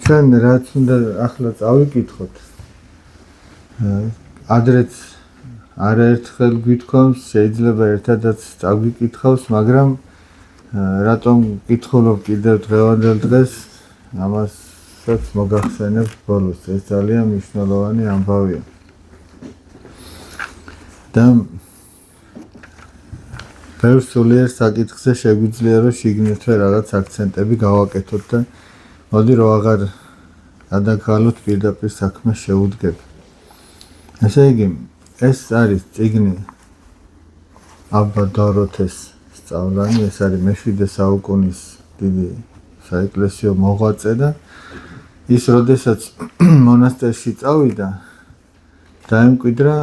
ჩვენ რაც უნდა ახლა წავიკითხოთ. ადრეც არაერთხელ გვითხოვს, შეიძლება ერთადაც წავიკითხავს, მაგრამ რატომ კითხულობ კიდევ დღევანდელ დღეს, ამასაც მოგახსენებ ბოლოს. ეს ძალიან მნიშვნელოვანი ამბავია. და ბევრ სულიერ საკითხზე შეგვიძლია რომ შიგნითვე რაღაც აქცენტები გავაკეთოთ და მოდი რომ აღარ გადაგხალოთ პირდაპირ საქმეს შეუდგებ. ესე იგი, ეს არის წიგნი აბა დოროთეს სწავლანი, ეს არის მე-7 საუკუნის დიდი საეკლესიო მოღვაწე და ის როდესაც მონასტერში წავიდა, დაემკვიდრა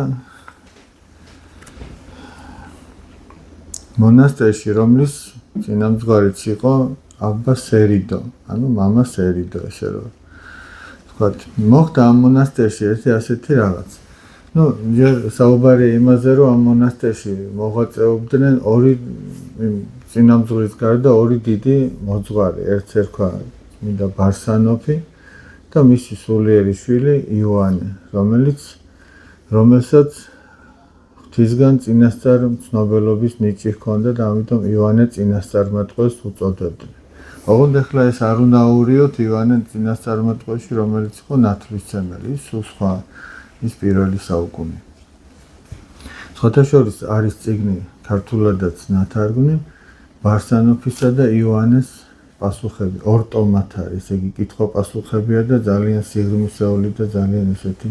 მონასტერში, რომლის წინამძღვარიც იყო აბა სერიდო, ანუ მამა სერიდო, ესე რომ ვთქვათ, მოხდა ამ მონასტერში ერთი ასეთი რაღაც. ჯერ საუბარია იმაზე, რომ ამ მონასტერში მოღვაწეობდნენ ორი წინამძღვრის გარდა ორი დიდი მოძღვარი, ერთ ერქვა წმინდა ბარსანოფი და მისი სულიერი შვილი იოანე, რომელსაც ღვთისგან წინასწარ მცნობელობის ნიჭი ჰქონდა და ამიტომ იოანე წინასწარმეტყველს უწოდებდნენ. ოღონდ ახლა ეს არ უნდა აურიოთ იოანე წინასწარმეტყველში, რომელიც იყო ნათლისმცემელი, ის სულ სხვა, ის პირველი საუკუნე. სხვათაშორის არის წიგნი ქართულადაც ნათარგმნი ბარსანოფისა და იოანეს პასუხები, ორტომათ არის, ესე იგი კითხვა-პასუხებია და ძალიან სიღრმისეული და ძალიან ესეთი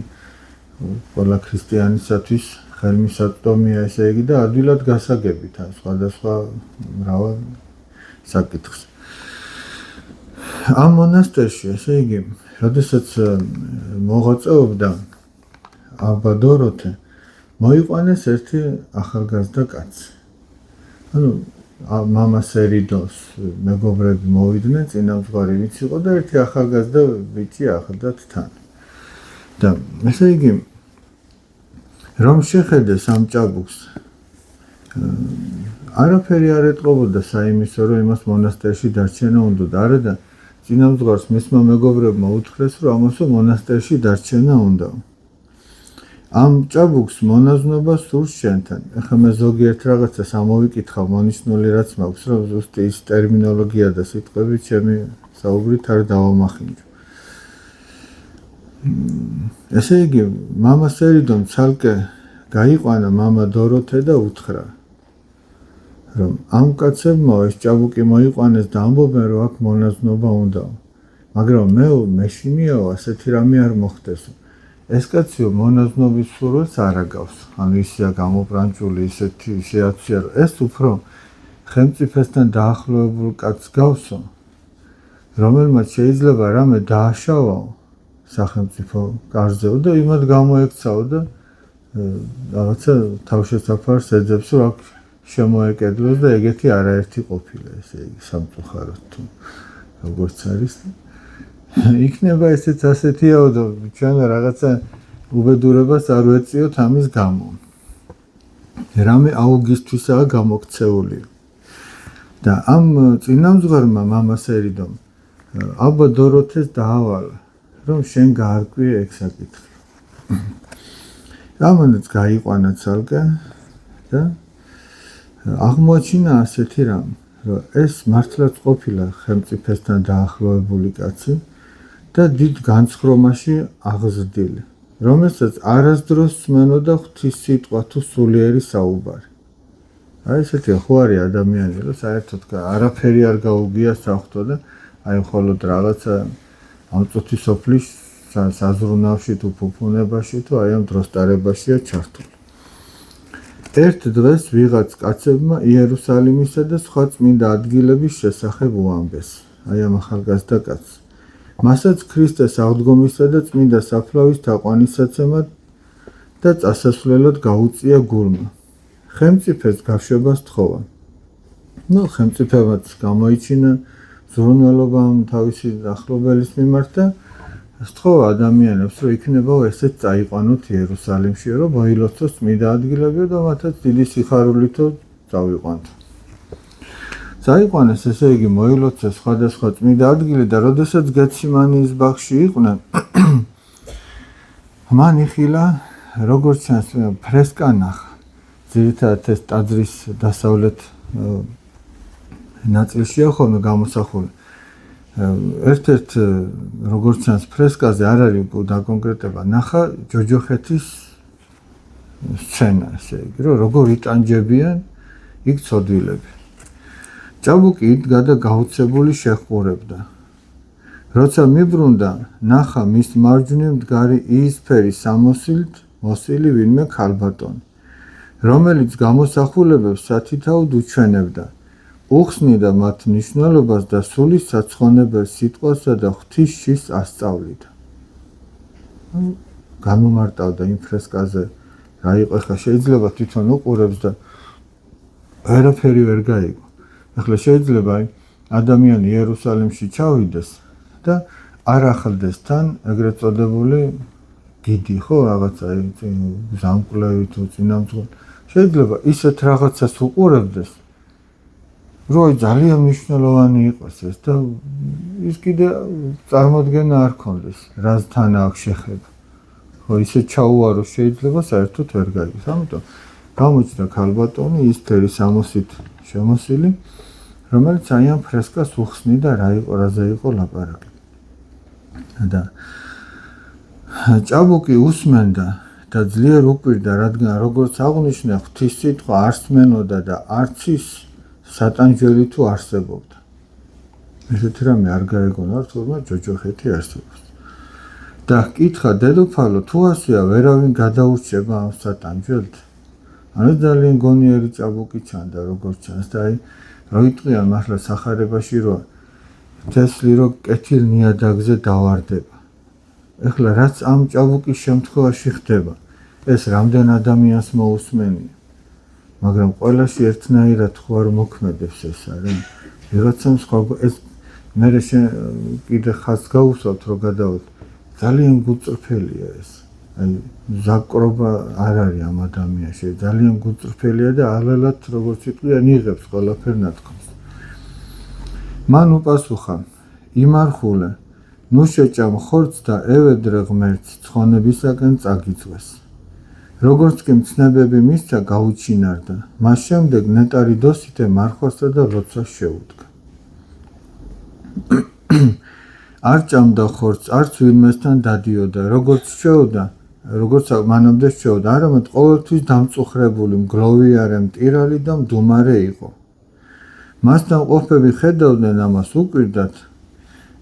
ყველა ქრისტიანისათვის ხელმისაწვდომია, ესე იგი და ადვილად გასაგებით ამ სხვადასხვა მრავალ საკითხს. ამ მონასტერში, ესე იგი, როდესაც მოღვაწეობდა აბა დოროთე, მოიყვანეს ერთი ახალგაზრდა კაცი. ანუ მამა სერიდოს მეგობრები მოვიდნენ, წინამძღვარი ვინც იყო და ერთი ახალგაზრდა ბიჭი ახლდათ თან. და ესე იგი, რომ შეხედეს ამ ჭაბუკს, არაფერი არ ეტყობოდა საიმისო, რომ იმას მონასტერში დარჩენა უნდოდა, არა და წინამძღვარს მისმა მეგობრებმა უთხრეს, რომ ამასო მონასტერში დარჩენა უნდა. ამ ჭაბუკს მონაზვნობა სურს შენთან. ეხლა მე ზოგიერთ რაღაცას ამოვიკითხავ, მონიშნული რაც მაქვს, რომ ზუსტი ის ტერმინოლოგია და სიტყვები ჩემი საუბრით არ დავამახინჯო. ესე იგი, მამა სერიდომ ცალკე გაიყვანა მამა დოროთე და უთხრა, რომ ამ კაცებმა ეს ჭაბუკი მოიყვანეს და ამბობენ, რომ აქ მონაზვნობა უნდა. მაგრამ მეშინიაო, ასეთი რამე არ მოხდესო. ეს კაციო მონაზვნობის სურვილს არ აგავს. ანუ ისია გამობრანჭული, ისეთი შეაცვია, რომ ეს უფრო ხელმწიფესთან დაახლოებულ კაცს გავსო, რომელმაც შეიძლება რამე დააშავაო სახელმწიფო კარზეო და იმად გამოექცაო და რაღაცა თავშესაფარს ეძებს, რომ აქ შემოეკედლოს და ეგეთი არაერთი ყოფილა, ესე იგი სამწუხაროდ თუ როგორც არის. იქნება ესეც ასეთიაო და ჩვენ რაღაცა უბედურებას არ ვეწიოთ ამის გამო. რამე აუგისთვისაა გამოქცეული. და ამ წინამძღვარმა მამა სერიდომ აბა დოროთეს დაავალა, რომ შენ გაარკვიე ეგ საკითხი. ამანაც გაიყვანა ცალკე და აღმოაჩინა ასეთი რამ, რომ ეს მართლაც ყოფილა ხელმწიფესთან დაახლოებული კაცი და დიდ განცხრომაში აღზრდილი, რომელსაც არასდროს სმენოდა ღვთის სიტყვა თუ სულიერი საუბარი. აი ესეთია ხო არის ადამიანი, რომ საერთოდ არაფერი არ გაუგია საღვთო და აი მხოლოდ რაღაცა ამწუთი სოფლის საზრუნავში თუ ფუფუნებაში თუ აი ამ დროსტარებაშია ჩართული. ერთ დღეს ვიღაც კაცებმა იერუსალიმისა და სხვა წმინდა ადგილების შესახებ უამბეს. აი ამ ახალგაზრდა კაცს. მასაც ქრისტეს აღდგომისა და წმინდა საფლავის თაყვანისაცემად და წასასვლელად გაუწია გულმა. ხელმწიფეს გაშვებას თხოვა. ხელმწიფებაც გამოიჩინა ზრუნველობა თავისი ახლობელის მიმართ და სთხოვა ადამიანებს, რომ იქნებაო ესეც წაიყვანოთ იერუსალიმში, რომ მოილოცოს წმინდა ადგილები და მათაც დიდი სიხარულითო წავიყვანთ. წაიყვანეს, ესე იგი მოილოცეს სხვადასხვა წმინდა ადგილი და როდესაც გეციმანის ბაღში იყვნენ, მან იხილა, როგორც ჩანს, ფრესკა ნახა. ძირითადად ეს ტაძრის დასავლეთ ნაწილშია ხოლმე გამოსახული. ერთ-ერთ როგორც ჩანს ფრესკაზე არ არის დაკონკრეტება, ნახა ჯოჯოხეთის სცენა, ესე იგი, რომ როგორ იტანჯებიან იქ ცოდვილები. ჭაბუკი იდგა და გაუცებული შეჰყურებდა. როცა მიბრუნდა, ნახა მის მარჯვნივ მდგარი იისფერი სამოსილით მოსილი ვინმე ქალბატონი, რომელიც გამოსახულებებს სათითაოდ უჩვენებდა. უხსნიდა მათ მნიშვნელობას და სული საცხონებელ სიტყვასა და ღვთისშის ასწავლიდა. გამომარტავდა იმ ფრესკაზე რა იყო, ხა შეიძლება თვითონ უყურებს და ვერაფერი ვერ გაიგო. ახლა შეიძლება ადამიანი იერუსალიმში ჩავიდეს და არ ახლდეს თან ეგრეთ წოდებული გიდი, ხო, რაღაცა ზამკვლევი თუ წინამძღოლი. შეიძლება ისეთ რაღაცას უყურებდეს, რომ ძალიან მნიშვნელოვანი იყოს ეს და ის კიდე წარმოდგენა არ ქონდეს, რასთან აქვს შეხება. ხო, ისე ჩაუარო შეიძლება საერთოდ ვერ გაიგოს. ამიტომ გამოჩნდა ქალბატონი იისფერი სამოსით შემოსილი, რომელიც აი ამ ფრესკას უხსნიდა რა იყო, რაზე იყო ლაპარაკი. და ჭაბუკი უსმენდა და ძლიერ უკვირდა, რადგან როგორც აღნიშნა, ღვთის სიტყვა არ სმენოდა და არც ის სატანჯველი თუ არსებობდა. ესეთი რამე არ გაეგონა, თუმცა ჯოჯოხეთი არსებობს. და კითხა, დედოფალო, თუ ასეა, ვერავინ გადაურჩება ამ სატანჯველთ? ანუ ძალიან გონიერი ჭაბუკი ჩანდა, როგორც ჩანს და აი რო იტყვიან მართლა სახარებაში, რომ თესლი რო კეთილ ნიადაგზე დავარდება. ეხლა რაც ამ ჭაბუკის შემთხვევაში ხდება, ეს რამდენ ადამიანს მოусმენია. მაგრამ ყველაში ერთნაირად ხო არ მოქმედებს ეს არის. ვიღაცამ სხვა ეს მე კიდე ხაზს გაუსვათ, რომ გადავთ. ძალიან გუწრფელია ეს. აი ზაკრობა არ არის ამ ადამიანში, ძალიან გუწრფელია და ალალად როგორც იტყვიან იღებს ყველაფერ ნათქვამს. მან უპასუხა, იმარხულე, ნუ შეჭამ ხორცს და ევედრე ღმერთს ცხონებისაკენ წაგიწვეს. როგორც კი მცნებები მისცა, გაუჩინარდა. მას შემდეგ ნეტარი დოსითე მარხვასა და როცას შეუდგა. არ ჭამდა ხორცს, არც ვინმესთან დადიოდა, როგორც მანამდე შეოდა, არამედ ყოველთვის დამწუხრებული, მგლოვიარე, მტირალი და მდუმარე იყო. მასთან ყოფები ხედავდნენ ამას უკვირდათ,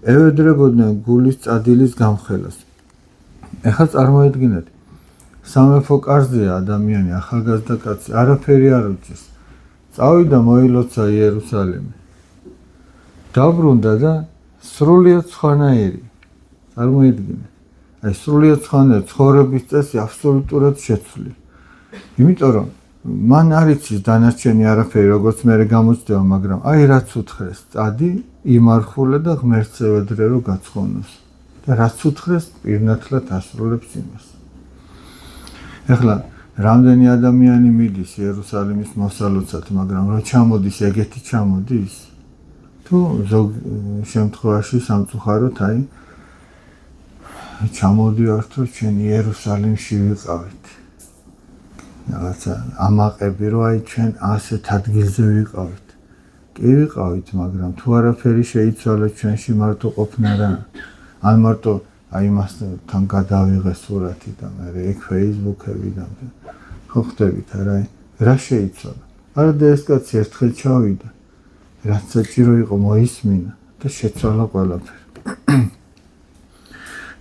ევედრებოდნენ გულის წადილის გამხელას. ეხლა წარმოედგინეთ, სამეფო კარზეა ადამიანი, ახალგაზრდა კაცი, არაფერი არ უჭირს. წავიდა, მოილოცა იერუსალიმი. დაბრუნდა და სრულიად სხვანაირი. წარმოედგინეთ. აი სრულიად სხვანაირი ცხოვრების წესი აბსოლუტურად შეცვლილი. იმიტომ რომ მან არ იცის დანარჩენი არაფერი, როგორც მე გამოჩნდება, მაგრამ აი რაც უთხრეს, წადი, იმარხულე და ღმერთს ევედრე რომ გაცხონოს. და რაც უთხრეს, პირნათლად ასრულებს იმას. ეხლა რამდენი ადამიანი მიდის იერუსალიმის მოსალოცად, მაგრამ რო ჩამოდის, ეგეთი ჩამოდის? თუ ზოგ შემთხვევაში სამწუხაროდ აი ჩამოდივართ, რომ ჩვენ იერუსალიმში ვიყავით. რაღაცა ამაყები, რომ აი ჩვენ ასეთ ადგილზე ვიყავით. კი ვიყავით, მაგრამ თუ არაფერი შეიცვალა ჩვენში მარტო ყოფნა რა. ან მარტო აი მასთან გადავიღე სურათი და მე ეგ Facebook-ები და ხო ხდებით არა, რა შეიცვალა. არა და ეს კაცი ერთხელ ჩავიდა. რაც საჭირო იყო მოისმინა და შეცვალა ყველაფერი.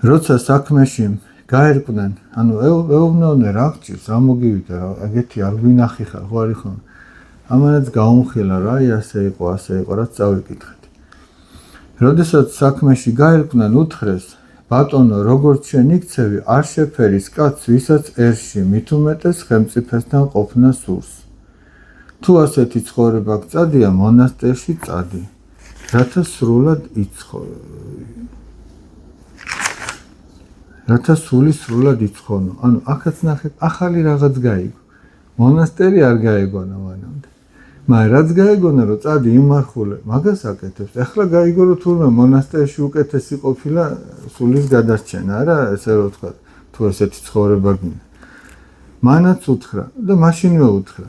როცა საქმეში გაერკვნენ, ანუ ეუბნავდნენ რა გჭირს, რა მოგივიდა, ეგეთი არ გვინახი ხარ, ხო არის ხოლმე. ამანაც გაუმხილა რა, აი ასე იყო, რაც წავიკითხეთ. როდესაც საქმეში გაერკვნენ, უთხრეს, ბატონო, როგორც შენ იქცევი, არ შეფერის კაცს, ვისაც ერში მით უმეტეს ხელმწიფესთან ყოფნა სურს. თუ ასეთი ცხოვრება გწადია, მონასტერში წადი, რათა სული სრულად იცხონო. ანუ აქაც ნახეთ, ახალი რაღაც გაიგო. მონასტერი არ გაეგონა მანამდე. მაგრამ რაც გაიგონა რომ წადი იმარხულე მაგას აკეთებს ეხლა გაიგო რომ თურმე მონასტერში უკეთესი ყოფილა სულის გადარჩენა არა ესე რომ ვთქვა თუ ესეთი ცხოვრება გინდა მანაც უთხრა და მაშინვე უთხრა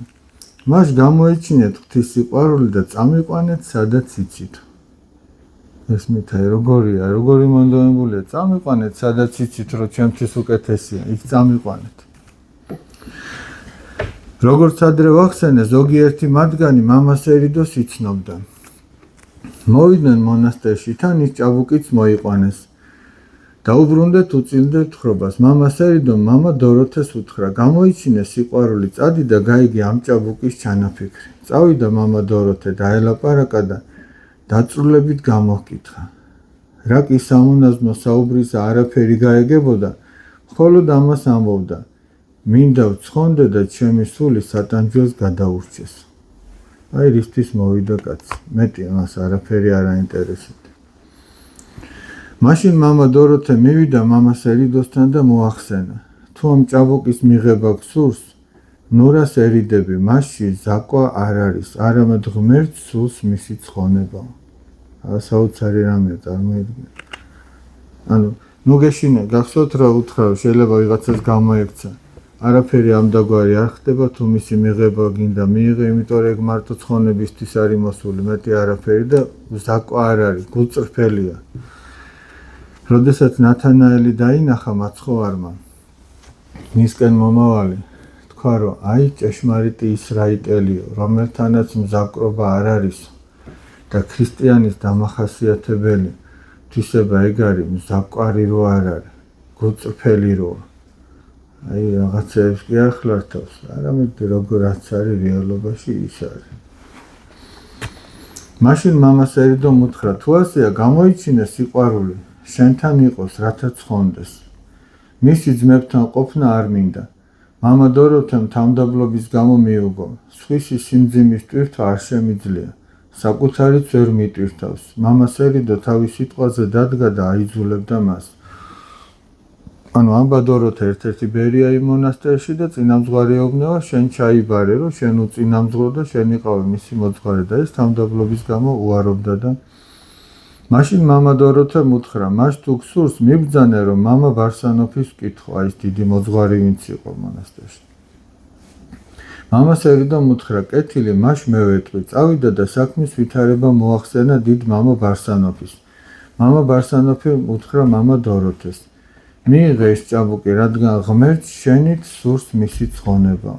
მას გამოეჩინეთ ღვთის სიყვარული და წამიყვანეთ სადაც იცით ეს მიታይ როგორი მონდომებულია წამიყვანეთ სადაც იცით რომ ჩემთვის უკეთესია იქ წამიყვანეთ როგორც ადრე ვახსენე ზოგიერთი მათგანი მამას ერიდოს იცნობდა მოვიდნენ მონასტერში თან ის ჭაბუკიც მოიყვანეს დაუბრუნდეთ უწილდეთ თხრობას მამას ერიდომ მამა დოროთეს უთხრა გამოიჩინე სიყვარული წადი და გაიგე ამ ჭაბუკის ჩანაფიქრი წავიდა მამა დოროთე დაელაპარაკა და დაწრულებით გამოჰკითხა რა კი სამონაზნო საუბრისა არაფერი გაეგებოდა მხოლოდ ამას ამბობდა მინდა ვცხონდე და ჩემი სული სატანჯველს გადაურჩეს აი რისთვის მოვიდა კაცი მეტი მას არაფერი არ აინტერესებდა მაშინ მამა დოროთე მივიდა მამას ერიდოსთან და მოახსენა თუ ამ ჭაბუკის მიღება გსურს ნურას ერიდები მასში ზაკვა არ არის არამედ ღმერთს სულს მისი ცხონება საოცარი რამეა წარმოიდგინე ანუ ნუ გეშინე გახსოვთ რა უთხრა შეიძლება ვიღაცას გამოექცა არაფერი ამდაგვარი არ ხდება თუ მისი მიღება გინდა მიიღე იმიტომ რომ ეგ მარტო ცხონებისთვის არის მოსული მეტი არაფერი და ზაკვა არ არის გულწრფელია როდესაც ნათანაელი დაინახა მაცხოვარმა მისკენ მომავალი თქვა რომ აი ჭეშმარიტი ისრაიტელიო რომელთანაც მზაკრობა არ არის და ქრისტიანის დამახასიათებელი თვისება ეგ არის მზაკვარი რო არ არის გულწრფელი როა აი რაღაცებს კი არ ხლართავს არამედ როგორაც არის რეალობაში ის არის მაშინ მამას ერიდომ უთხრა თუ ასეა გამოიჩინე სიყვარული შენთან იყოს რათა ცხონდეს მისი ძმებთან ყოფნა არ მინდა მამა დოროთემ თავმდაბლობის გამო მიუგო სხვისი სიმძიმის ტვირთვა არ შემიძლია საკუთარიც ვერ მიტვირთავს მამას ერიდო თავის სიტყვაზე დადგა და აიძულებდა მას ანუ ამბა დოროთე ერთ-ერთი ბერია იმ მონასტერში და წინამძღვარეობნევა შენ ჩაიბარე რომ შენ უწინამძღვრო და შენ იყავი მისი მოძღვარი და ეს თავმდაბლობის გამო უარობდა და მაშინ მამა დოროთემ უთხრა მას თუ გსურს მიბრძანე რომ მამა ბარსანოფის ვკითხო ის დიდი მოძღვარი ვინც იყო მონასტერში მამას ერიდომ უთხრა კეთილი მას მე ვეტყვი წავიდა და საქმის ვითარება მოახსენა დიდ მამა ბარსანოფის მამა ბარსანოფი უთხრა მამა დოროთეს მიიღე ეს ჭაბუკი რადგან ღმერთს შენით სურს მისი ცხონება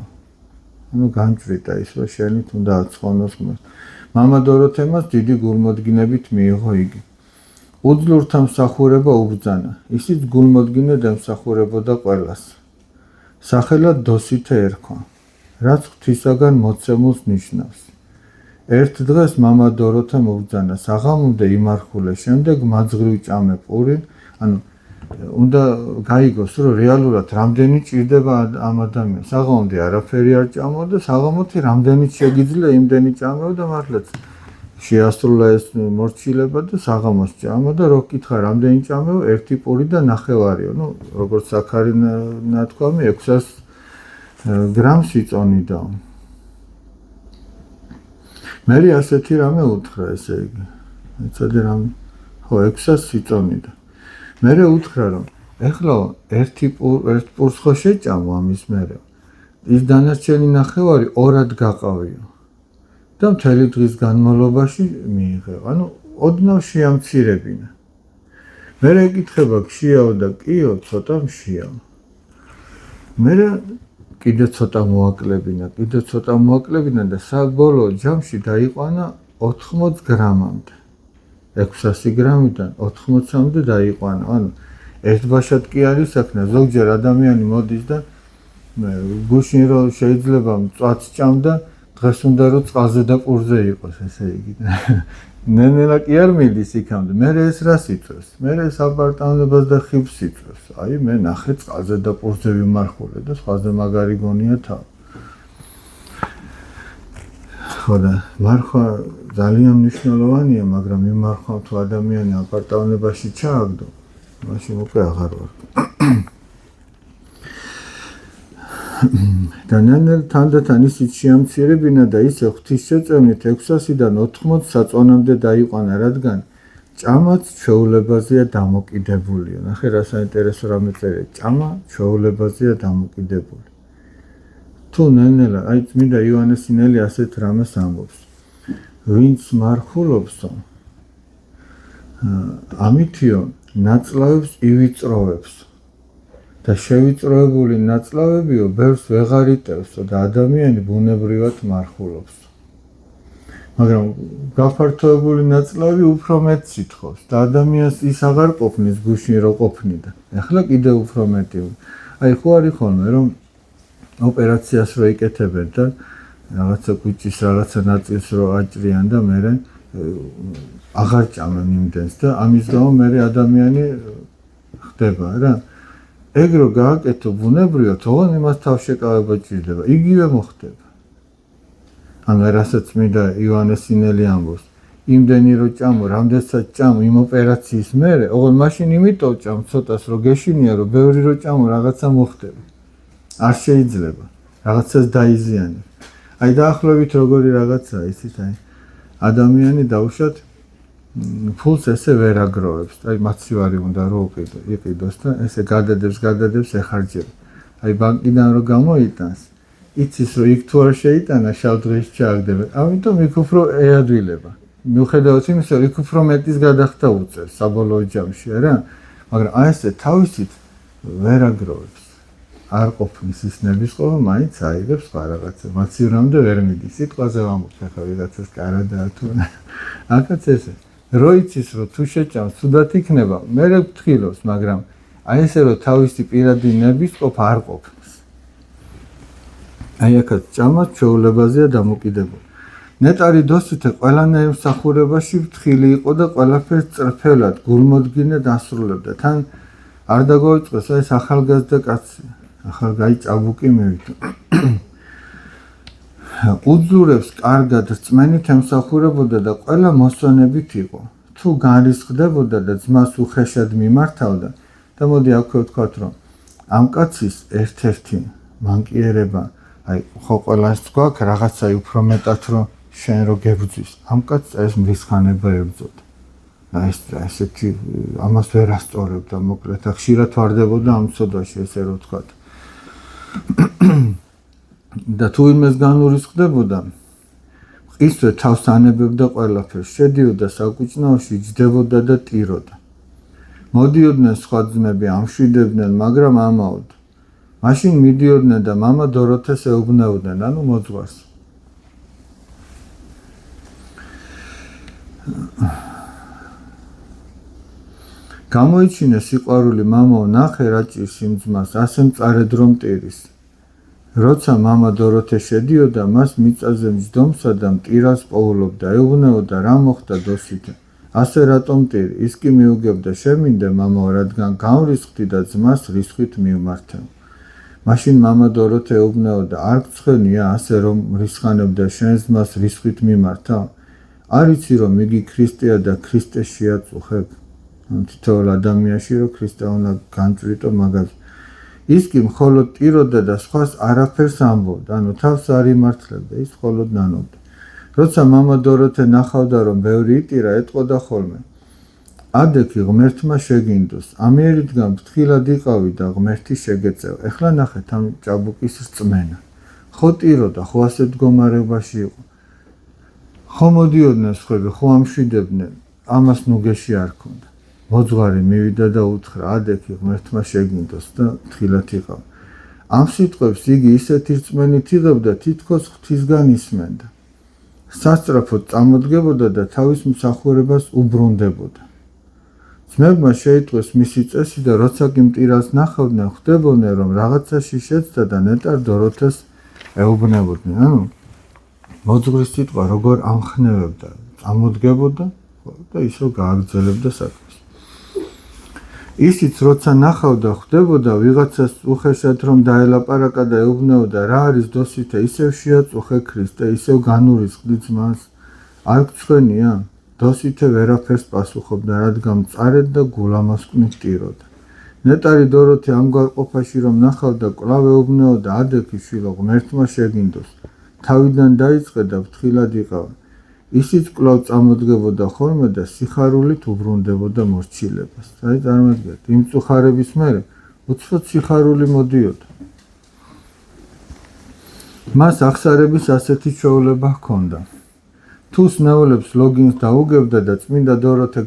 ანუ განჭვრიტა ის რომ შენით უნდა აცხონოს ღმერთს მამა დოროთემაც დიდი გულმოდგინებით მიიღო იგი უძლურთა მსახურება უბრძანა ისიც გულმოდგინედ ემსახურებოდა ყველას სახელად დოსითე ერქვა რაც ღვთისაგან მოცემულს ნიშნავს ერთ დღეს მამა დოროთემ უბრძანა საღამომდე იმარხულე შემდეგ მაძღრივ ჭამე პური ანუ უნდა გაიგოს რომ რეალურად რამდენი ჭირდება ამ ადამიანს საღამომდე არაფერი არ ჭამო და საღამოთი რამდენი შეგიძლია იმდენი ჭამეო და მართლაც შეასრულა ეს მორჩილება და საღამოს ჭამა და რო კითხა რამდენი ჭამეო ერთი პური და ნახევარიო ნუ როგორც საქარი ნათქვამი 600 გრამს იწონიდა მე ასეთი რამე უთხრა ესე იგი ეცადე რამე ხო 600 იწონიდა მე უთხრა რომ ეხლა ერთ პურს ხო შეჭამო ამის მერე ის დანარჩენი ნახევარი ორად გაყავიო და მთელი დღის განმავლობაში მიიღე ანუ ოდნავ შეამცირებინა მე ეკითხება გშიაო და კიო ცოტა მშიაო მე კიდე ცოტა მოაკლებინა და საბოლოო ჯამში დაიყვანა 80 გრამამდე 600 გრამიდან 80-მდე დაიყვანა. ანუ ერთბაშად კი არის საქმე. ზოგჯერ ადამიანი მოდის და გუშინ რომ შეიძლება მწვაც ჭამდა, დღეს უნდა რომ წყალზე და პურზე იყოს, ესე იგი. ნელა კი არ მიდის იქამდე. მე ეს რას იწევს? მე ეს აპარტამენტებს და ხიბს იწევს. აი მე ნახე წყალზე და პურზე ვიმარხულე და სხვაზე მაგარი გონია თავ. ხოდა მარხვა ძალიან მნიშვნელოვანია, მაგრამ მიმარხვა თუ ადამიანი აპარტამენტებში ჩააგდო, მაშინ უკვე აღარ ვარ. და ნენელ თანდათან ისიც შეამცირებინა და ისე ღვთისშეწევნით 600-დან 80 საწონამდე დაიყვანა, რადგან ჭამაც ჩვეულებაზეა დამოკიდებული. ნახე რა საინტერესო რამე წერია, ჭამა ჩვეულებაზეა დამოკიდებული. თუ ნენელა, აი წმინდა იოანესინელი ასეთ რამეს ამბობს. ვინც მარხულობსო, ამითიო ნაწლავებს ივიწროვებს. და შევიწროებული ნაწლავებიო ბევრს ვეღარ იტევსო და ადამიანი ბუნებრივად მარხულობს. მაგრამ გაფართოებული ნაწლავი უფრო მეტ სიტყავს და ადამიანს ის აღარ ყოფნის გუშინ რო ყოფნიდა. ახლა კიდე უფრო მეტი. აი ხო არის ხოლმე რომ ოპერაციას რო იკეთებენ და რაღაცა კუჭის რაღაცა ნაწილს რო აჭრიან და მერე აღარ ჭამენ იმდენს და ამის გამო მერე ადამიანი ხდება რა. ეგ რო გააკეთო ბუნებრივად, თողონ იმას თავშეკავება ჭირდება, იგივე მოხდება. ანუ რასაც მინდა იოანესინელი ამბობს, იმდენი რო ჭამო, რამდენსაც ჭამო იმ ოპერაციის მერე, ოღონდ მაშინ იმიტომ ჭამ ცოტას რო გეშინია, რომ ბევრი რო ჭამო, რაღაცა მოხდება. არ შეიძლება, რაღაცას დაიზიანებ. აი დაახლოებით როგორი რაღაცაა იცით, აი ადამიანი დაუშვათ ფულს ესე ვერ აგროვებს. აი მაცივარი უნდა რო იყიდოს და ესე გადადებს ეხარჯება. აი ბანკიდან რო გამოიტანს, იცის რომ იქ თუ არ შეიტანა შავ დღეს ჩააგდება. ამიტომ იქ უფრო ეადვილება. მიუხედავად იმისა, რომ იქ უფრო მეტის გადახდა უწევს საბოლოო ჯამში, არა? მაგრამ აი ესე თავისით ვერ აგროვებს. არ ყოფნის ის ნებისყოფა, მაინც აიღებს რაღაცა. მაცივრამდე ვერ მიდის. სიტყვაზე ვამბობ, ახლა ვიღაცას კარადაა თუ აკაც ესე. რო იცის რომ თუ შეჭამს, თუდად იქნება, მერე ვთხილობს, მაგრამ აი ესე რომ თავისი პირადი ნებისყოფა არ ყოფნის. აი აქაც ჭამაც ჩვეულებაზეა დამოკიდებული. ნეტარი დოსითე ყველანაირ მსახურებაში ვთხილი იყო და ყველაფერს წრფელად, გულმოდგინე დასრულებდა. თან არ დაგოიწყეს ეს ახალგაზრდა კაცი. ახალგაზრდა ჭაბუკი მივიდა. უძურებს კარგად რწმენით ემსახურებოდა და ყველა მოსვენებით იყო. თუ განრისხდებოდა და ძმას უხეშად მიმართავდა და მოდი აქვე ვთქვათ, რომ ამ კაცის ერთ-ერთი მანკიერება, აი ხო ყველას გვაქვს რაღაცა უფრო მეტად რომ შენ რო გებძვის, ამ კაცს ეს მრისხანება ებძოდა. აი ესეთი ამას ვერ ასწორებდა მოკლედ, ხშირად ვარდებოდა ამ სოდაში ესე რო ვთქვათ. და თუ იმეს განურისხდებოდა, ისე თავს ანებებდა ყველაფერს, შედიოდა საკუჭნაოში, ჯდებოდა და ტიროდა. მოდიოდნენ სხვა ძმები, ამშვიდებდნენ, მაგრამ ამაოდ. მაშინ მიდიოდნენ და მამა დოროთეს ეუბნეოდნენ, ანუ მოძღვარს. გამოიჩინე სიყვარული მამაო, ნახე რა ჭირს იმ ძმას, ასე მწარედ რომ ტირის. როცა მამა დოროთე შედიოდა, მას მიწაზე მჯდომსა და მტირას პოულობდა, ეუბნეოდა რა მოხდა დოსითე. ასე რატომ ტირი? ის კი მიუგებდა, შემინდე მამაო, რადგან განვრისხდი და ძმას რისხვით მივმართე. მაშინ მამა დოროთე ეუბნეოდა, არ გცხენია ასე რომ რისხანებდა შენს ძმას რისხვით მიმართავ? არ იცი რომ იგი ქრისტეა და ქრისტეს შეაწუხებ? თითოეულ ადამიანში რომ ქრისტე უნდა განჭვრიტო მაგაზე. ის კი მხოლოდ ტიროდა და სხვას არაფერს ამბობდა, ანუ თავს არ იმართლებდა, ის მხოლოდ ნანობდა. როცა მამა დოროთე ნახავდა, რომ ბევრი იტირა, ეტყოდა ხოლმე. ადექი ღმერთმა შეგინდოს, ამიერიდან ფრთხილად იყავი და ღმერთი შეგეწევა. ეხლა ნახეთ ამ ჭაბუკის რწმენა. ხო ტიროდა, ხო ასე მდგომარეობაში იყო. ხო მოდიოდნენ სხვები, ხო ამშვიდებდნენ, ამას ნუგეში არ ქონდა. მოძღვარი მივიდა და უთხრა, ადექი ღმერთმა შეგინდოს და ფრთხილად იყავ. ამ სიტყვებს იგი ისეთი რწმენით იღებდა, თითქოს ღვთისგან ისმენდა. სასწრაფოდ წამოდგებოდა და თავის მსახურებას უბრუნდებოდა. ძმებმა შეიტყვეს მისი წესი და როცა კი მტირას ნახავდნენ, ხვდებოდნენ, რომ რაღაცაში შეცდა და ნეტარ დოროთეს ეუბნებოდნენ. ანუ მოძღვრის სიტყვა როგორ ამხნევებდა, წამოდგებოდა და ისო გააგრძელებდა საქმეს. ისიც როცა ნახავდა, ხვდებოდა ვიღაცას უხეშად რომ დაელაპარაკა და ეუბნეოდა, რა არის დოსითე, ისევ შეაწუხე ქრისტე, ისევ განურისხდი ძმას. არ გცხვენია? დოსითე ვერაფერს პასუხობდა, რადგან მწარედ და გულამოსკვნით ტიროდა. ნეტარი დოროთე ამგვარ ყოფაში რომ ნახავდა, კვლავ ეუბნეოდა, ადექი შვილო, ღმერთმა შეგინდოს. თავიდან დაიწყე და ფრთხილად იყავა. ისიც კვლავ წამოდგებოდა ხოლმე და სიხარულით უბრუნდებოდა მორჩილებას. აი წარმოგიდგენთ, იმ წუხარების მერე უცბად სიხარული მოდიოდა. მას აღსარების ასეთი ჩვეულება ჰქონდა. თუ სნეულებს ლოგინს დაუგებდა და წმინდა დოროთე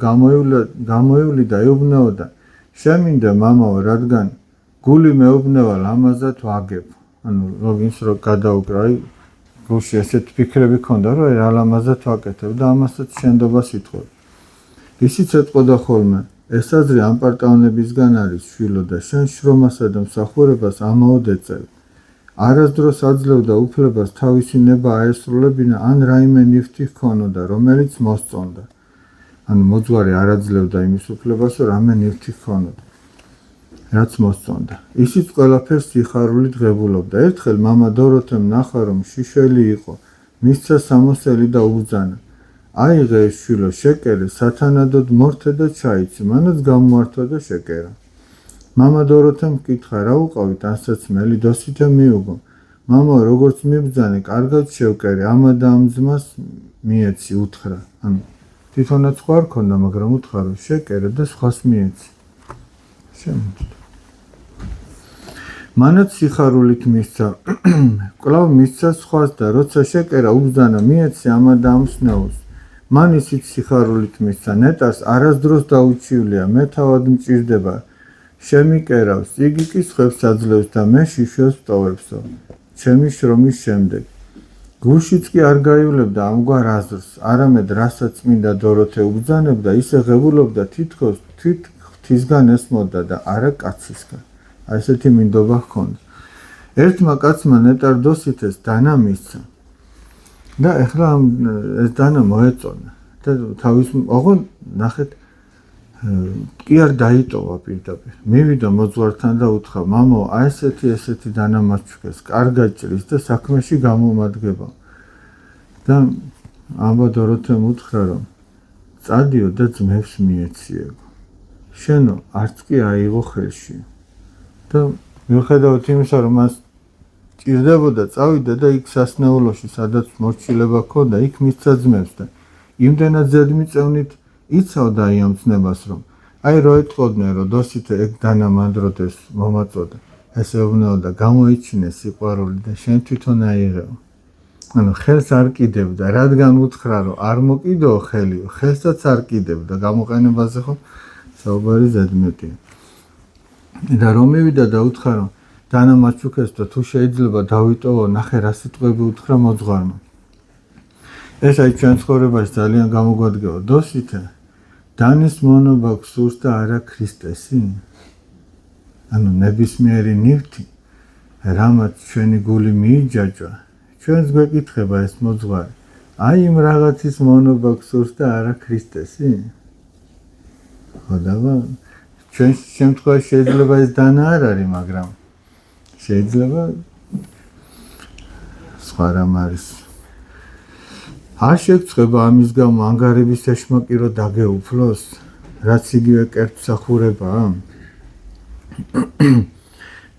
გამოივლიდა, ეუბნეოდა, შემინდა მამაო, რადგან გული მეუბნება ლამაზად ვაგებ. ანუ ლოგინს რო გადაუკრა, გულში ესეთ ფიქრები ჰქონდა, რომ რა ლამაზად ვაკეთებ და ამასაც შენდობას ითხოვდა. ისიც ეტყოდა ხოლმე, ეს აზრი ამ პარტავნებისგან არის, შვილო, და შენ შრომასა და მსახურებას ამაოდ ეწევ. არასდროს აძლევდა უფლებას თავისი ნება აესრულებინა, ან რაიმე ნივთი ჰქონოდა, რომელიც მოსწონდა. ანუ მოძღვარი არ აძლევდა იმის უფლებას, რომ რამე ნივთი ჰქონოდა, რაც მოსწონდა. ისიც ყველაფერს სიხარულით ღებულობდა. ერთხელ მამა დოროთემ ნახა, რომ შიშველი იყო, მისცა სამოსელი და უბრძანა. აიღე ეს შვილო, შეკერე, სათანადოდ მორთე და ჩაიცი, მანაც გამოართვა და შეკერა. მამა დოროთემ ჰკითხა, რა უყავით ანსაცმელი, დოსითე მიუგო. მამა, როგორც მიბრძანე, კარგად შევკერე, ამა და ამ ძმას მიეცი, უთხრა. ანუ თვითონაც ხო არ ქონდა, მაგრამ უთხრა, რომ შეკერე და სხვას მიეცი. შემოდი. მანაც სიხარულით მისცა, კვლავ მისცა სხვას და როცა შეკერა, უბრძანა, მიეცი ამა და ამ სნეულს. მან ისიც სიხარულით მისცა, ნეტარს არასდროს დაუჩივლია, მე თავად მჭირდება, შემიკერავს, იგი კი სხვებს აძლევს და მე შიშველს ვტოვებსო, ჩემი შრომის შემდეგ. გულშიც კი არ გაივლებდა ამგვარ აზრს, არამედ რასაც წმინდა დოროთე უბრძანებდა, ისე ღებულობდა, თითქოს თვით ღვთისგან ესმოდა და არა კაცისგან. აი ესეთი მინდობა ჰქონდა. ერთმა კაცმა ნეტარ დოსითეს დანა მისცა და ეხლა ეს დანა მოეწონა და თავის ოღონდ ნახეთ, კი არ დაიტოვა პირდაპირ. მივიდა მოძღვართან და უთხრა, მამო, აი ესეთი დანა მაჩვენეს, კარგად ჭრის და საქმეში გამომადგება. და ამბა დოროთემ უთხრა, რომ წადიო და ძმებს მიეციეგო. შენო არც კი აიღო ხელში. და მიუხედავად იმისა, რომ მას ჭირდებოდა, წავიდა და იქ სასნეულოში, სადაც მორჩილება ჰქონდა, იქ მისცა ძმებს და იმდენად ზედმიწევნით იცავდა ამ ცნებას, რომ აი რო ეთყოდნენ, რომ დოსითე ეგ დანა მანდროდეს მომაწოდა, ეს ეუბნეოდა, გამოიჩინე სიყვარული და შენ თვითონ აიღეო. ანუ ხელს არ კიდევდა, რადგან უთხრა, რომ არ მოკიდეო ხელიო, ხელსაც არ კიდევდა, გამოყენებაზე ხო საუბარი ზედმეტია. და რომ მივიდა და უთხრა, რომ დანა მაჩუქეს და თუ შეიძლება დავიტოვო, ნახე რა სიტყვები უთხრა მოძღვარმა. ეს აი ჩვენ ცხოვრებაში ძალიან გამოგვადგება. დოსითე, დანის მონობა გსურს და არა ქრისტესი? ანუ ნებისმიერი ნივთი, რამაც ჩვენი გული მიიჯაჭვა, ჩვენს გვეკითხება ეს მოძღვარი, აი იმ რაღაცის მონობა გსურს და არა ქრისტესი? ხოდავა, ჩვენ შემთხვევაში შეიძლება ეს დანა არ არის, მაგრამ შეიძლება სხვა რამ არის. არ შეგწება ამის გამო ანგარების ეშმაკი რო დაგეუფლოს, რაც იგივე კერტმსახურებაა?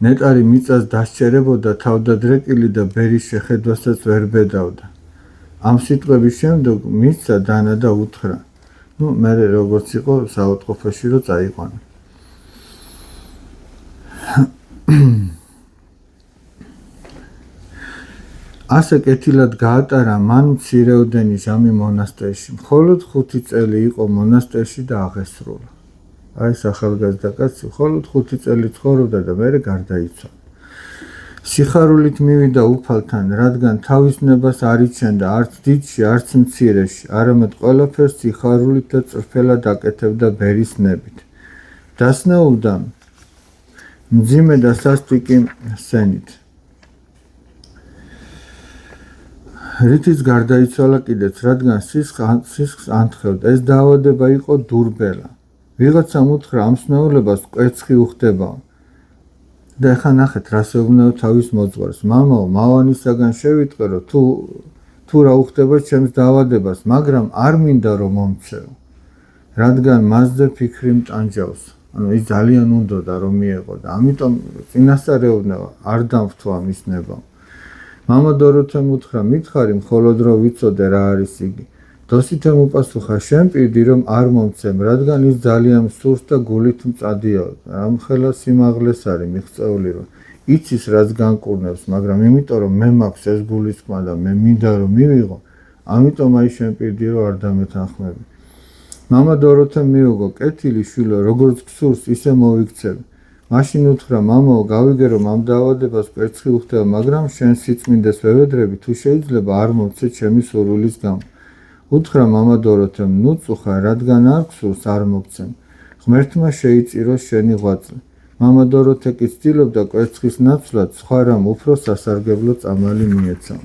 ნეტარი მიწას დასჭერებოდა თავდადრეკილი და ბერის შეხედვასაც ვერ ბედავდა. ამ სიტყვების შემდეგ მისცა დანა და უთხრა, მე როგორც იყო საავადმყოფოში რო წაიყვანა. ასე კეთილად გაატარა მან მცირეოდენი ჟამი მონასტერში. მხოლოდ 5 წელი იყო მონასტერში და აღესრულა. აი ეს ახალგაზრდა კაცი მხოლოდ 5 წელი ცხოვრობდა და მერე გარდაიცვალა. სიხარულით მივიდა უფალთან, რადგან თავის ნებას არ იჩენდა არც დიდში, არც მცირეში, არამედ ყველაფერს სიხარულით და წრფელად აკეთებდა ბერის ნებით. დასნეულდა მძიმე და სასტიკი სენით. რითიც გარდაიცვალა კიდეც, რადგან სისხლს ანთხოვდა. ეს დაავადება იყო დურბელა. ვიღაცამ უთხრა, ამ სნეულებას კვერცხი უხდებაო. და ეხლა ნახეთ, რას ეუბნეო თავის მოძღვარს. მამაო, მავანისაგან შევიტყვე, რომ თუ რა უხდება ჩემს დაავადებას, მაგრამ არ მინდა რომ მომცეო, რადგან მასზე ფიქრი მტანჯავს. ანუ ის ძალიან უნდოდა რომ მიეღო და ამიტომ წინასწარეობნება არ დამφთვა მის ნებამ. მამა დოროთემ უთხრა მითხარი მხოლოდ რომ ვიცოდე რა არის იგი. დოსითემ უპასუხა შენ პირდი რომ არ მომცემ, რადგან ის ძალიან მსურს და გულით მწადია. ამხელა სიმაღლეს არის მიღწეული რომ იცის რაც განკურნებს, მაგრამ იმიტომ რომ მე მაქვს ეს გულისხმა და მე მინდა რომ მივიღო, ამიტომ აი შენ პირდი რომ არ დამეთანხმები. მამა დოროთემ მიუღო, კეთილი შვილო, როგორც გსურს, ისე მოვიქცევი. მაშინ უთხრა, მამაო, გავიგე რომ ამ დაავადებას კვერცხი უხდება, მაგრამ შენ სიწმინდეს ვევედრები, თუ შეიძლება არ მომცე ჩემი სურვილის გამო. უთხრა მამა დოროთემ, ნუ წუხა, რადგან არ გსურს, არ მოგცემ. ღმერთმა შეიწიროს შენი ღვაწლი. მამა დოროთე კი ცდილობდა კვერცხის ნაცვლად სხვა რამ უფრო სასარგებლო წამალი მიეცა.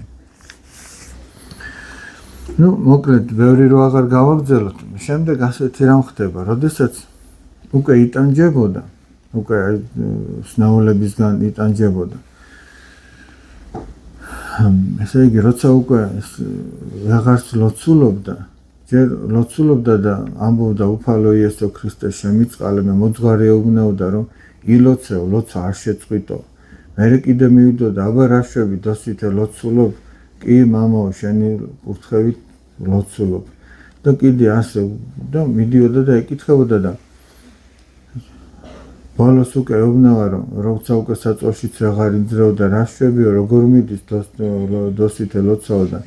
ნუ მოკლედ ბევრი რო აღარ გავაგრძელოთ, შემდეგ ასეთი რამ ხდება, როდესაც უკვე იტანჯებოდა, უკვე სნაულებისგან იტანჯებოდა. ესე იგი, როცა უკვე ვეღარც ლოცულობდა, ჯერ ლოცულობდა და ამბობდა უფალო იესო ქრისტე შემიწყალე, მე მოძღვარი ეუბნეოდა რომ ილოცეო, ლოცა არ შეწყვიტო. მერე კიდე მივიდოდა, აბა რა შვები დოსითე ლოცულობ? კი მამაო, შენი კურთხევით ლოცულობ. და კიდე ასე და მიდიოდა და ეკითხებოდა და ბოლოს უკვე ეუბნება რომ როცა უკვე საწოლშიც ვეღარ იძრეოდა, რა შვებიო, როგორ მიდის დოსითე ლოცაო და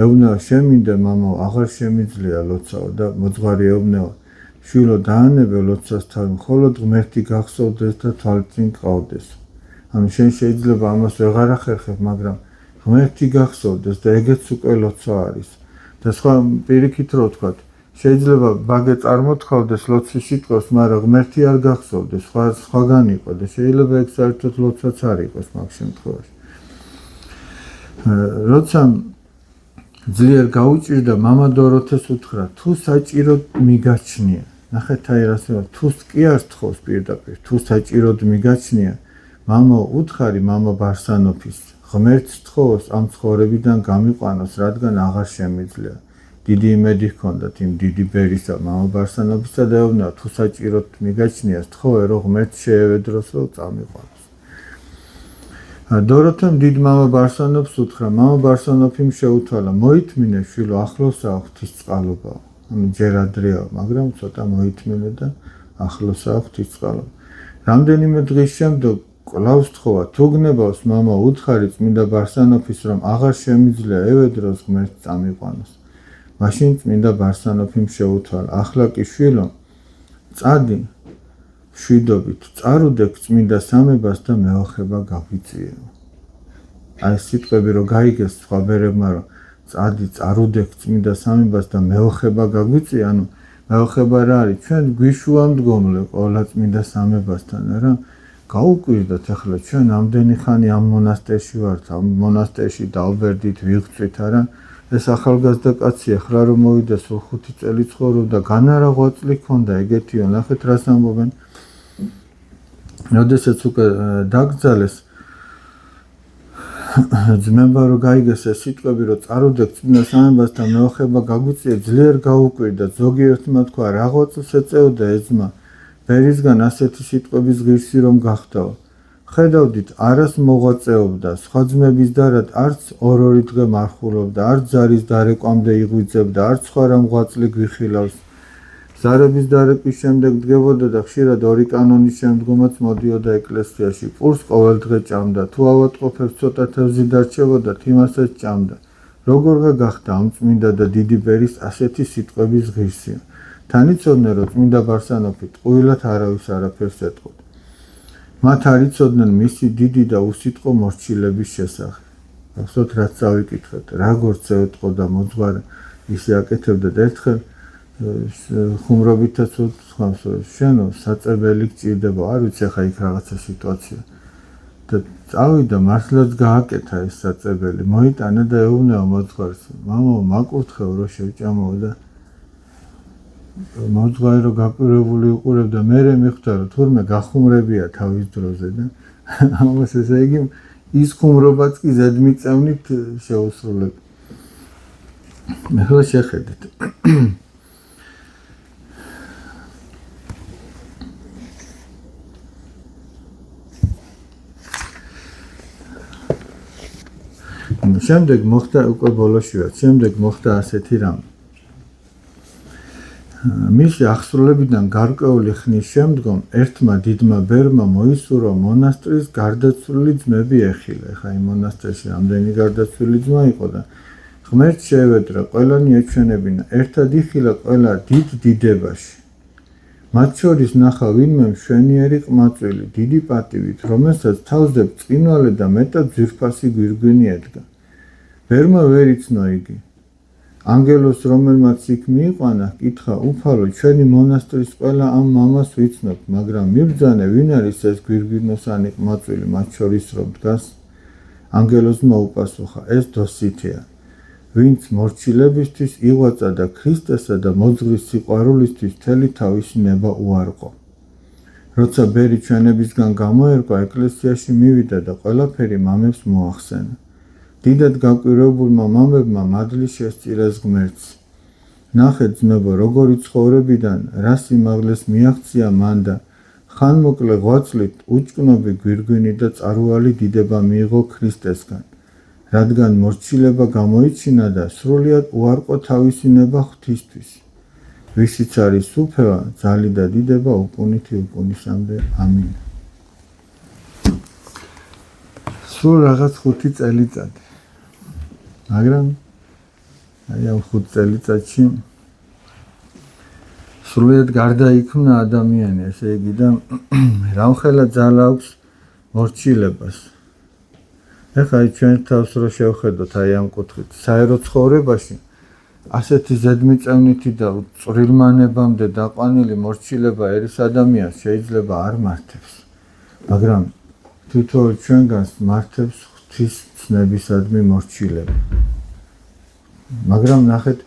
ეუბნება შემინდა მამაო, აღარ შემიძლია ლოცაო და მოძღვარი ეუბნება შვილო დაანებე ლოცას თავი, მხოლოდ ღმერთი გახსოვდეს და თვალწინ გყავდეს. ანუ შენ შეიძლება ამას ვეღარ ახერხებ, მაგრამ ღმერთი გახსოვდეს და ეგეც უკვე ლოცა არის. და სხვა პირიქით რო ვთქვათ, შეიძლება ბაგე წარმოთქავდეს ლოცვის სიტყვას, მაგრამ ღმერთი არ გახსოვდეს, სხვაგან იყო და შეიძლება ეგ საერთოდ ლოცვაც არ იყოს მაგ შემთხვევაში. როცა ძლიერ გაუჭირდა, მამა დოროთეს უთხრა, თუ საჭიროდ მიგაჩნია. ნახეთ აი რას ვარ, თუს კი არ სთხოვს პირდაპირ, თუ საჭიროდ მიგაჩნია, მამა უთხარი მამა ბარსანოფის, ღმერთს სთხოვოს ამ ცხოვრებიდან გამიყვანოს, რადგან აღარ შემიძლია. დიდი იმედი ჰქონდათ იმ დიდი ბერისა მამა ბარსანოფისა და ეუბნება, თუ საჭიროდ მიგაჩნია, სთხოვე რომ ღმერთს შეევედროს რომ წამიყვანოს. დოროთემ დიდ მამა ბარსანოფს უთხრა, მამა ბარსანოფიმ შეუთვალა, მოითმინე შვილო, ახლოსაა ღვთისწყალობაო. ანუ ჯერ ადრეაო, მაგრამ ცოტა მოითმინე და ახლოსაა ღვთისწყალობა. რამდენიმე დღის შემდეგ კვლავ სთხოვა, თუ გნებავს მამა, უთხარი წმინდა ბარსანოფის რომ აღარ შემიძლია ევედროს ღმერთს წამიყვანოს. მაშინ წმინდა ბარსანოფიმ შეუთვალა, ახლა კი შვილო, წადი მშვიდობით, წარუდექ წმინდა სამებას და მეოხება გაგვიწიეო. აი სიტყვები რომ გაიგეს სხვა ბერებმა რომ წადი წარუდექ წმინდა სამებას და მეოხება გაგვიწია, ანუ მეოხება რა არის? ჩვენ გვიშვამდგომლე ყველა წმინდა სამებასთან, რა გაუკვირდათ ახლა ჩვენ ამდენი ხანი ამ მონასტერში ვართ, ამ მონასტერში დავბერდით, ვიღწვით, არა? ეს ახალგაზრდა კაცი ახლა რომ მოვიდა, სულ 5 წელი ცხოვრობდა, განარა ღვაწლი ჰქონდა, ეგეთიო, ნახეთ რას ამბობენ. როდესაც უკვე დაკრძალეს, ძმებმა რომ გაიგეს ეს სიტყვები, რომ წარუდექ წმინდა სამებასთან მეოხება გაგვიწია, ძლიერ გაუკვირდა. ზოგიერთმა თქვა, რა ღვაწლს ეწეოდა ეს ძმა, ბერისგან ასეთი სიტყვების ღირსი რომ გახდაო. ხედავდით, არას მოღვაწეობდა, სხვა ძმების დარად არც ორ-ორი დღე მარხულობდა, არც ზარის დარეკვამდე იღვიძებდა, არც სხვა რამ ღვაწლი გვიხილავს. ზარების დარეკვის შემდეგ დგებოდა და ხშირად 2 კანონის შემდგომაც მოდიოდა ეკლესიაში. პურს ყოველ დღე ჭამდა, თუ ავადმყოფებს ცოტა თევზი დარჩებოდა, იმასაც ჭამდა. როგორ გახდა ამ წმინდა და დიდი ბერის ასეთი სიტყვების ღირსია. თან იცოდნენ, რომ წმინდა ბარსანოფი ტყუილად არავის არაფერს ეტყოდა. მათ არ იცოდნენ მისი დიდი და უსიტყვო მორჩილების შესახებ. ახსოვთ, რაც წავიკითხეთ, როგორც ეტყოდა მოძღვარი, ისე აკეთებდა და ერთხელ ხუმრობითაც უთქვამს, რომ შენო საწებელი გჭირდება, არ ვიცი ახლა იქ რაღაცა სიტუაცია. და წავიდა, მართლაც გააკეთა ეს საწებელი, მოიტანა და ეუბნება მოძღვარს, მამაო, მაკურთხეო რომ შევჭამო და მოძღვარი რომ გაკვირვებული უყურებდა, მერე მიხვდა რომ თურმე გახუმრებია თავის დროზე და ამას ესე იგი ის ხუმრობაც კი ზედმიწევნით შეუსრულებდა. ახლა შეხედეთ. შემდეგ მოხდა უკვე ბოლოში ვარ. შემდეგ მოხდა ასეთი რამ. მისი აღსრულებიდან გარკვეული ხნის შემდგომ ერთმა დიდმა ბერმა მოისურვა მონასტრის გარდაცვლილი ძმები ეხილა. ეხა იმ მონასტერში რამდენი გარდაცვლილი ძმა იყო და ღმერთს შეევედრა ყველანი ეჩვენებინა. ერთად იხილა ყველა დიდ დიდებაში. მათ შორის ნახა ვინმე მშვენიერი ყმაწვილი, დიდი პატივით, რომელსაც თავზე ბრწყინვალე და მეტად ძვირფასი გვირგვინი ედგა. ბერმა ვერ იცნო იგი. ანგელოს, რომელმაც იქ მიიყვანა, კითხა, უფალო, ჩვენი მონასტრის ყველა ამ მამას ვიცნობ, მაგრამ მიბრძანე, ვინ არის ეს გვირგვინოსანი ყმაწვილი მათ შორის რომ დგას? ანგელოზმა უპასუხა, ეს დოსითია, ვინც მორჩილებისთვის იღვაწა და ქრისტესა და მოძღვრის სიყვარულისთვის მთელი თავისი ნება უარყო. როცა ბერი ჩვენებისგან გამოერკვა, ეკლესიაში მივიდა და ყველაფერი მამებს მოახსენა. დიდად გაკვირვებულმა მამებმა მადლი შესწირეს ღმერთს. ნახეთ ძმებო, როგორი ცხოვრებიდან რა სიმაღლეს მიაღწია მან და ხანმოკლე ღვაწლით უჭკნობი გვირგვინი და წარუვალი დიდება მიიღო ქრისტესგან, რადგან მორჩილება გამოიჩინა და სრულიად უარყო თავისი ნება ღვთისთვის, ვისიც არის უფევა, ძალი და დიდება უკუნითი უკუნისამდე. ამინ. სულ რაღაც 5 წელიწადი. მაგრამ აი ამ 5 წელიწადში სრულიად გარდაიქმნა ადამიანი, ესე იგი და რამხელა ძალა აქვს მორჩილებას. ეხლა ჩვენ თავს რო შევხედოთ აი ამ კუთხით, საერო ცხოვრებაში ასეთი ზედმიწევნითი და წვრილმანებამდე დაყვანილი მორჩილება ერის ადამიანს შეიძლება არ მართებს, მაგრამ თითოეულ ჩვენგანს მართებს ღვთის ცნებისადმი მორჩილება. მაგრამ ნახეთ,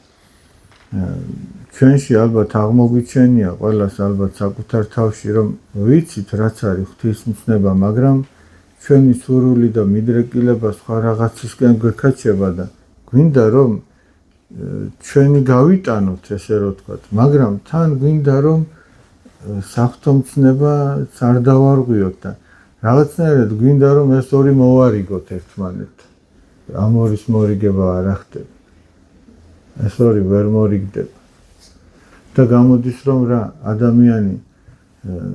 ჩვენში ალბათ აღმოგვიჩენია ყველას ალბათ საკუთარ თავში, რომ ვიცით რაც არის ღვთის მცნება, მაგრამ ჩვენი სურვილი და მიდრეკილება სხვა რაღაცისკენ გვექაჩება და გვინდა რომ ჩვენი გავიტანოთ, ესე რომ ვთქვათ, მაგრამ თან გვინდა რომ საღვთო მცნება არ დავარღვიოთ და რაღაცნაირად გვინდა რომ ეს ორი მოვარიგოთ ერთმანეთთან. ამ ორის მორიგება არ ხდება. ეს ორი ვერ მორიგდება. და გამოდის რომ რა ადამიანი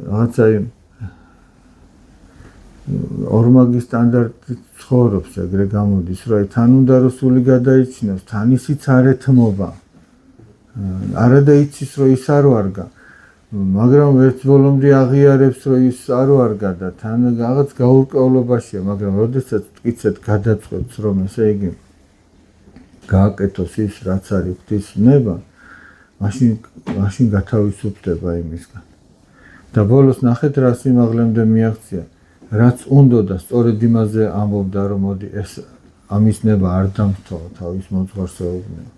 რაღაცა ორმაგი სტანდარტით ცხოვრობს, ეგრე გამოდის, რომ თან უნდა რომ სული გადაიჩინოს, თან ისიც არ ეთმობა. არადა იცის რომ ის არ ვარგა, მაგრამ ერთ ბოლომდე აღიარებს რომ ის არ ვარგა და თან რაღაც გაურკვევლობაშია, მაგრამ როდესაც მტკიცედ გადაწყვეტს რომ ესე იგი გააკეთოს ის რაც არის ღვთის ნება, მაშინ გათავისუფლდება იმისგან. და ბოლოს ნახეთ რა სიმაღლემდე მიაღწია, რაც უნდა და სწორედ იმაზე ამბობდა რომ მოდი ეს ამის ნება არ დამთხოვო თავის მოძღვარს ეუბნება.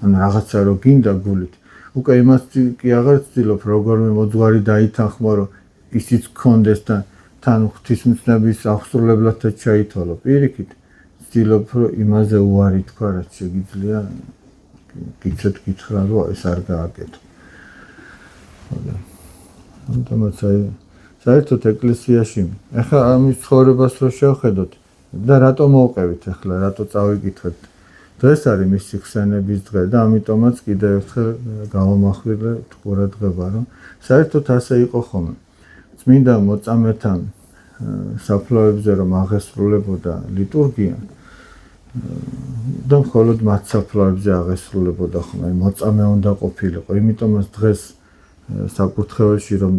ანუ რაღაცა რო გინდა გულით, უკვე იმას კი აღარ ცდილობ როგორმე მოძღვარი დაითანხმო რომ ისიც გქონდეს და თან ღვთისმცნების აღსრულებლად ჩაითვალო. პირიქით ცდილობ რომ იმაზე უარი თქვა რაც შეგიძლია გიცეთ გითხრა რომ ეს არ გააკეთო. ამიტომაც საერთოდ ეკლესიაში ეხლა ამის ცხოვრებას რო შევხედოთ და რატო მოვყევით ეხლა, რატო წავიკითხეთ. დღეს არის მისი ხსენების დღე და ამიტომაც კიდევ ერთხელ გავამახვილე ყურადღება, რომ საერთოდ ასე იყო ხოლმე. წმინდა მოწამეთან საფლავებზე რომ აღესრულებოდა ლიტურგია და მხოლოდ მათ საფლავებზე აღესრულებოდა ხოლმე, მოწამე უნდა ყოფილიყო. იმიტომაც დღეს საკურთხეველში რომ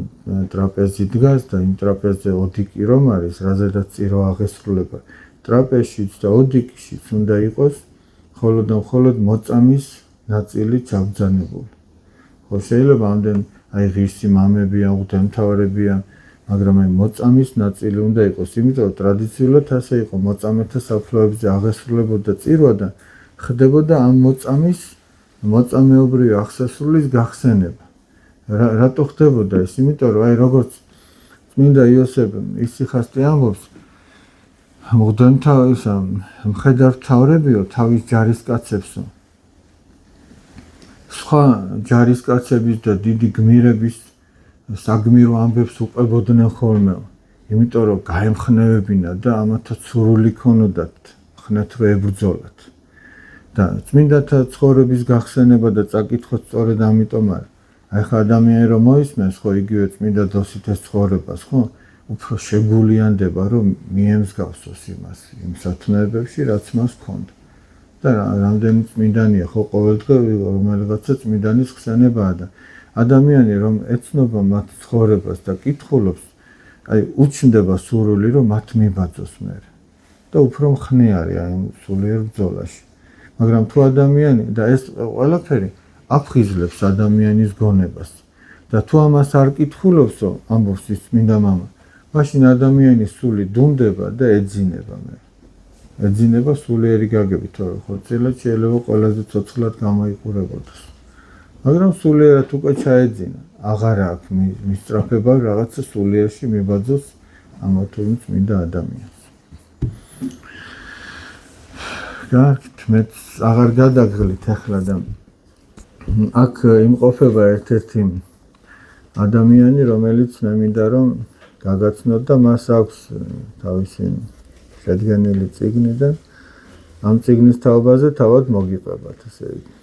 ტრაპეზი დგას და იმ ტრაპეზზე ოდიკი რომ არის, რაზედაც წირო აღესრულება. ტრაპეზშიც და ოდიკიშიც უნდა იყოს მხოლოდ და მხოლოდ მოწამის ნაწილი ჩაბრძანებული. ხო შეიძლება ამდენ აი ღირსი მამებია, უღდენმთავრებია, მაგრამ აი მოწამის ნაწილი უნდა იყოს, იმიტომ რომ ტრადიციულად ასე იყო, მოწამეთა საფლავებზე აღესრულებოდა წირვა და ხდებოდა ამ მოწამეობრივი აღსასრულის გახსენება. რატო ხდებოდა ეს? იმიტომ რომ აი როგორც წმინდა იოსებ ისიხასტე ამბობს, მხედართმთავრებიო თავის ჯარისკაცებსო, სხვა ჯარისკაცების და დიდი გმირების საგმირო ამბებს უყვებოდნენ ხოლმე, იმიტომ რომ გაემხნევებინა და ამათაც სურვილი ქონოდათ ხნეთ რომ ებრძოლათ. და წმინდათა ცხოვრების გახსენება და წაკითხვა სწორედ ამიტომ არის. აი ხა ადამიანი რომ მოისმენს ხო იგივე წმინდა დოსით ეს ცხოვრებას ხო უფრო შეგულიანდება რომ მიემსგავსოს იმას იმ სათნოებებში რაც მას ჰქონდა. და რამდენი წმინდანია ხო ყოველდღე რომელიღაცა წმინდანის ხსენებაა და ადამიანი რომ ეცნობა მათ ცხოვრებას და კითხულობს აი უჩნდება სურვილი რომ მათ მიბაძოს მერე და უფრო მხნეარი აი სულიერ ბრძოლაში. მაგრამ თუ ადამიანი და ეს ყველაფერი აფხიზლებს ადამიანის გონებას და თუ ამას არ კითხულობსო ამბობს ის წმინდა მამა მაშინ ადამიანის სული დუმდება და ეძინება მე. ეძინება სულიერი გაგებით, თორე ხორცელად შეიძლება ყველაზე ცოცხლად გამოიყურებოდეს. მაგრამ სულიერად უკვე ჩაეძინა, აღარ აქვს მისწრაფება რაღაცა სულიერში მიბაძოს ამა თუ იმ წმინდა ადამიანს. გარკვეთ მეც აღარ გადაგღლით ახლა და აქ იმყოფება ერთ-ერთი ადამიანი, რომელიც მე მინდა რომ გაგაცნოთ და მას აქვს თავისი შედგენილი წიგნი და ამ წიგნის თაობაზე თავად მოგიყვებათ, ესე იგი.